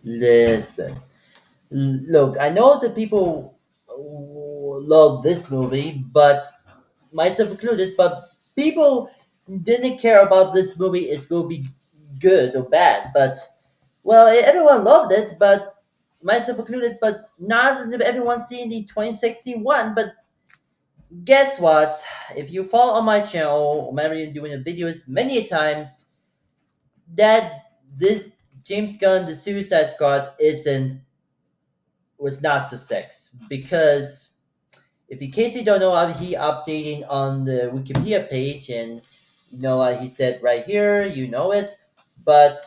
Listen, look, I know that people love this movie, but myself included, but people didn't care about this movie is going to be good or bad. But well, everyone loved it, but myself included. But not everyone seen the 2061. But guess what? If you follow on my channel, whenever you're doing the videos many times, that this James Gunn, the Suicide Squad, isn't was not success because if in case you don't know, he updating on the Wikipedia page, and you know what he said right here, you know it. But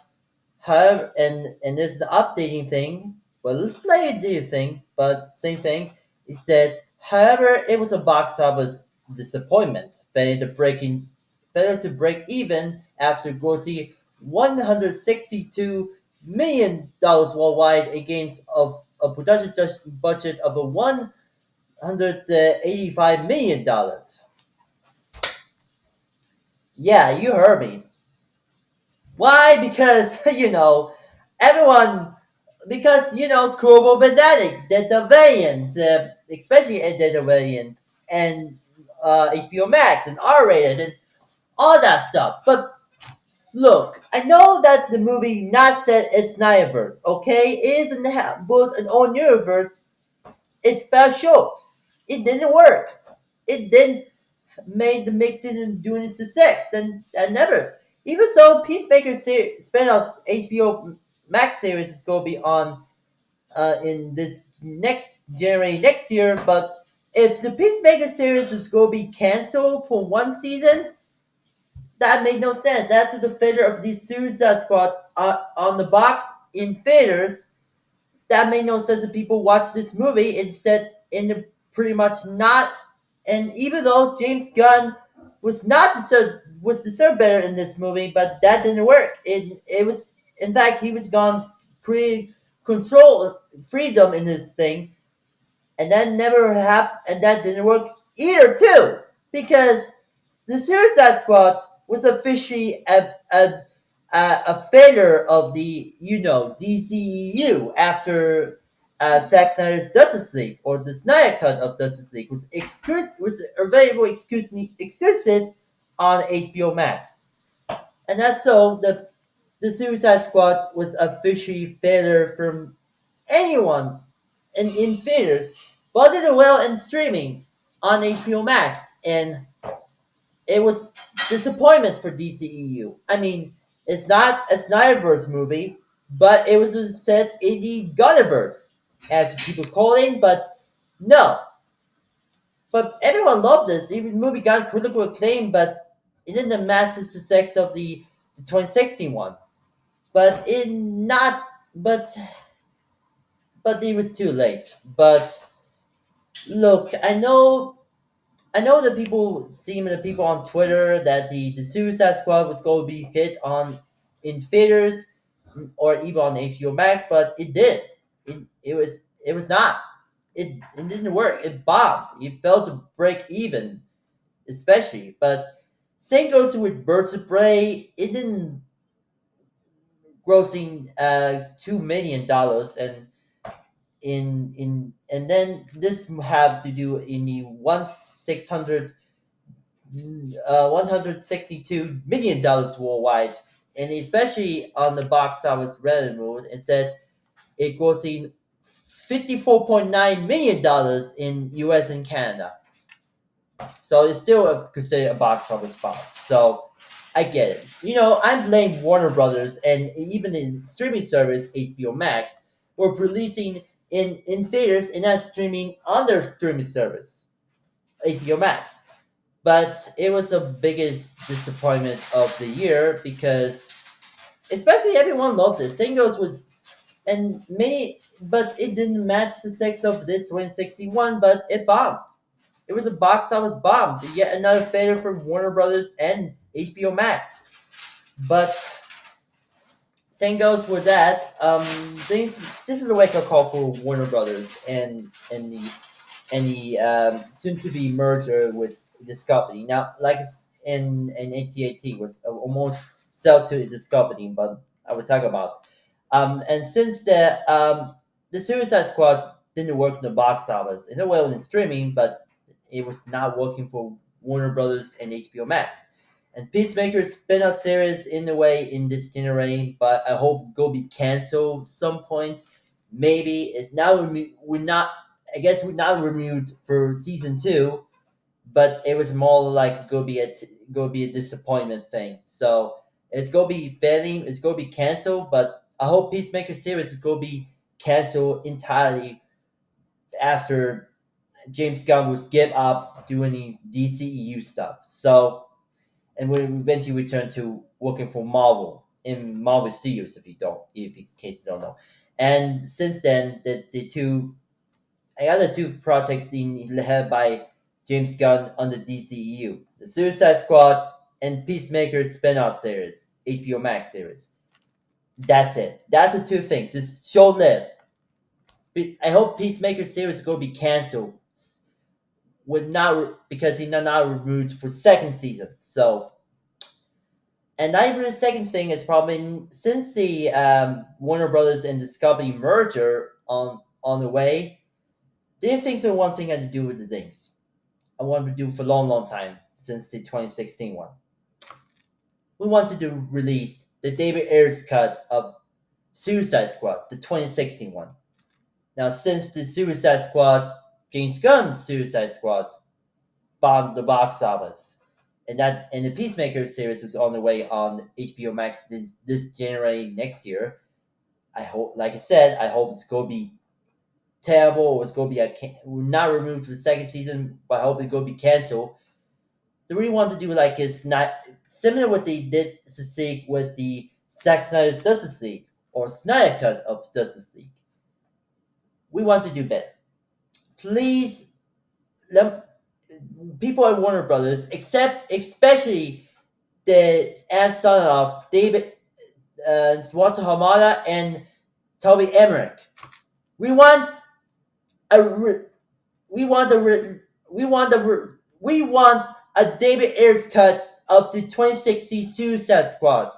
however, and there's the updating thing. Well, let's let you do your thing, but same thing. He said, however, it was a box office disappointment, failed to break even after grossing $162 million worldwide against of a production budget of a $185 million. Yeah, you heard me. Why? Because everyone. Because Kurbo Benetic, the variant, especially the variant, and HBO Max and R-rated and all that stuff. But look, I know that the movie not set in Snyderverse. Okay, it is built an own universe. It fell short. It didn't work. It didn't made the make didn't do any success, and never. Even so, Peacemaker spin-off HBO Max series is going to be on in this next January next year. But if the Peacemaker series is going to be canceled for one season, that made no sense. After the failure of the Suicide Squad on the box in theaters, that made no sense that people watch this movie. It said in the pretty much not, and even though James Gunn was deserved better in this movie, but that didn't work. It was in fact he was gone pre control freedom in this thing, and that never happened, and that didn't work either too, because the Suicide Squad was officially a failure of the DCEU after Zack Snyder's Justice League, or the Snyder Cut of Justice League was available exclusive on HBO Max, and that's so the Suicide Squad was officially failure from anyone in theaters, but did well in streaming on HBO Max, and it was disappointment for DCEU. I mean, it's not a Snyderverse movie, but it was set in the Gunnerverse, as people call it. But no, but everyone loved this. Even the movie got critical acclaim, but it didn't match the success of the 2016 one. But it not, but it was too late. But look, I know that the people on Twitter that the Suicide Squad was going to be hit on in theaters or even on HBO Max, but it did. It was not. It didn't work. It bombed. It failed to break even, especially. But same goes with Birds of Prey. It didn't grossing $2 million, and then this have to do in the 162 million dollars worldwide, and especially on the box office revenue mode, it said it grossing $54.9 million in US and Canada. So it's still considered a box office bomb. So I get it. I blame Warner Brothers and even the streaming service HBO Max for releasing in theaters and not streaming on their streaming service HBO Max. But it was the biggest disappointment of the year because especially everyone loved it. Same goes with and many, but it didn't match the sex of this 2061, but it bombed. It was a box office bomb. Yet another failure for Warner Brothers and HBO Max. But same goes with that. This is a wake up call for Warner Brothers and the soon to be merger with this company. Now, like it's in AT&T was almost sell to this company, but I will talk about. And since the Suicide Squad didn't work in the box office, in a way, it was in streaming, but it was not working for Warner Brothers and HBO Max. And Peacemaker spin-off series in a way in this generation, but I hope go be canceled some point. Maybe it's now we're not. I guess we're not renewed for season two, but it was more like go be a disappointment thing. So it's gonna be failing. It's gonna be canceled. But I hope Peacemaker series is gonna be canceled entirely after James Gunn was give up doing DCEU stuff. So and we eventually return to working for Marvel in Marvel Studios. If in case you don't know. And since then, the other two projects in led by James Gunn on the DCEU, the Suicide Squad and Peacemaker spin-off series, HBO Max series. That's it. That's the two things. It's short-lived. I hope Peacemaker series will be canceled. Would not because he not renewed for second season. So, and I believe the second thing is probably since the Warner Brothers and Discovery merger on the way, they think so one thing had to do with the things I wanted to do for a long, long time since the 2016 one. We wanted to release the David Ayers cut of Suicide Squad, the 2016 one. Now, since the Suicide Squad, James Gunn Suicide Squad, bombed the box office, and the Peacemaker series was on the way on HBO Max this January next year. I hope, like I said, I hope it's gonna be terrible. Or it's gonna be not removed for the second season, but I hope it's gonna be canceled. The we want to do like is not similar what they did to see with the Zack Snyder's Justice League or Snyder cut of Justice League. We want to do better. Please, let people at Warner Brothers, except especially the and son of David Walter Hamada and Toby Emmerich. We want a we want we want a David Ayers cut of the 2016 Suicide Squad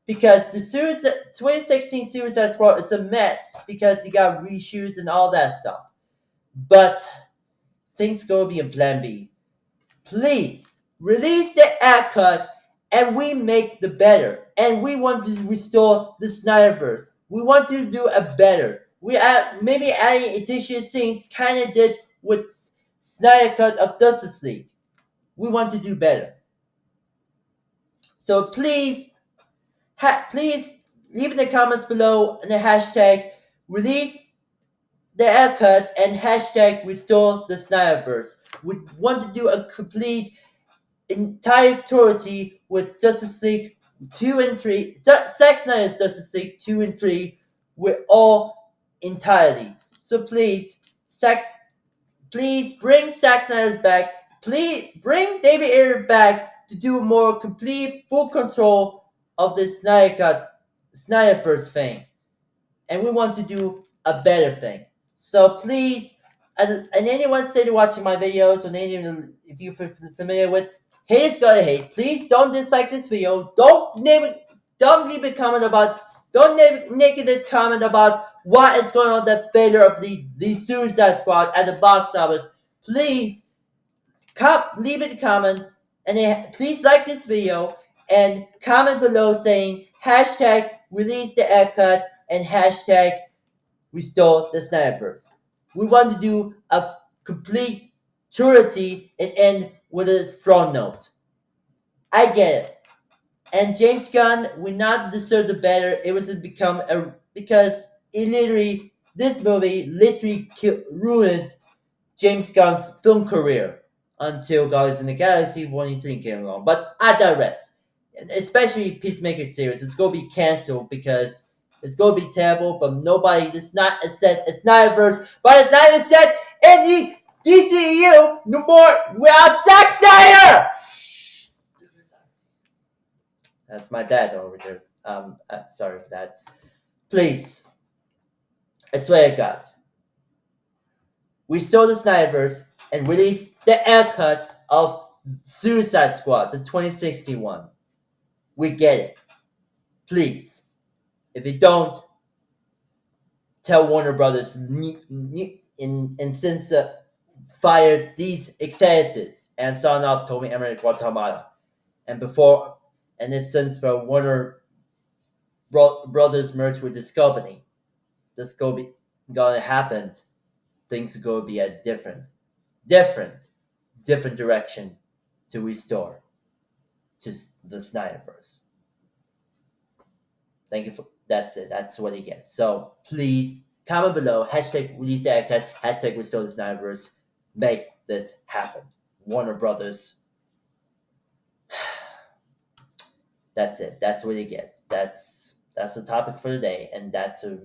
because the 2016 Suicide Squad is a mess because he got reshoots and all that stuff. But things gonna be in Plan B. Please release the ad cut and we make the better. And we want to restore the Snyderverse. We want to do a better. We add maybe adding additional things kind of did with Snyder cut of Justice League. We want to do better. So please leave in the comments below and the hashtag release the ad cut and hashtag restore the Snyderverse. We want to do a complete entire trilogy with Justice League 2 and 3, Zack Snyder's Justice League 2 and 3 with all entirety. So please bring Zack Snyder back. Please bring David Ayer back to do a more complete, full control of the Snyderverse thing. And we want to do a better thing. So please, and anyone still watching my videos, or anyone if you're familiar with, haters gotta hate. Please don't dislike this video. Don't leave a comment about. Don't negative comment about what is going on the failure of the Suicide Squad at the box office. Please, leave it a comment and then please like this video and comment below saying hashtag release the ad cut and hashtag restore the Snyderverse. We want to do a complete trilogy and end with a strong note. I get it. And James Gunn would not deserve the better. It was become a because it literally this movie literally ruined James Gunn's film career until Guardians in the Galaxy Volume 3 came along. But I digress. Especially Peacemaker series. It's going to be canceled because it's going to be terrible, but nobody, it's not a set, it's not a verse, but it's not a set in the DCEU no more without Zack Snyder! That's my dad over there. Sorry for that. Please, I swear to God, restore the Snyderverse and release the air cut of Suicide Squad, the 2061. We get it. Please. If you don't, tell Warner Brothers and since fired these executives and son of Tommy Emery Guatemala and before and it's since the Warner Brothers merged with this company, this gonna happen. Things are gonna be a different, different direction to restore to the Snyderverse. Thank you for that's it. That's what he gets. So please comment below. Hashtag release the cat. Hashtag restore the Snyderverse. Make this happen. Warner Brothers. That's it. That's what you get. That's the topic for today, and that's I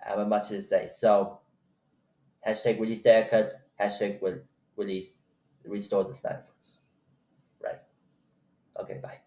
have much to say. So hashtag release the cut. Hashtag release restore the Snyderverse. Right. Okay. Bye.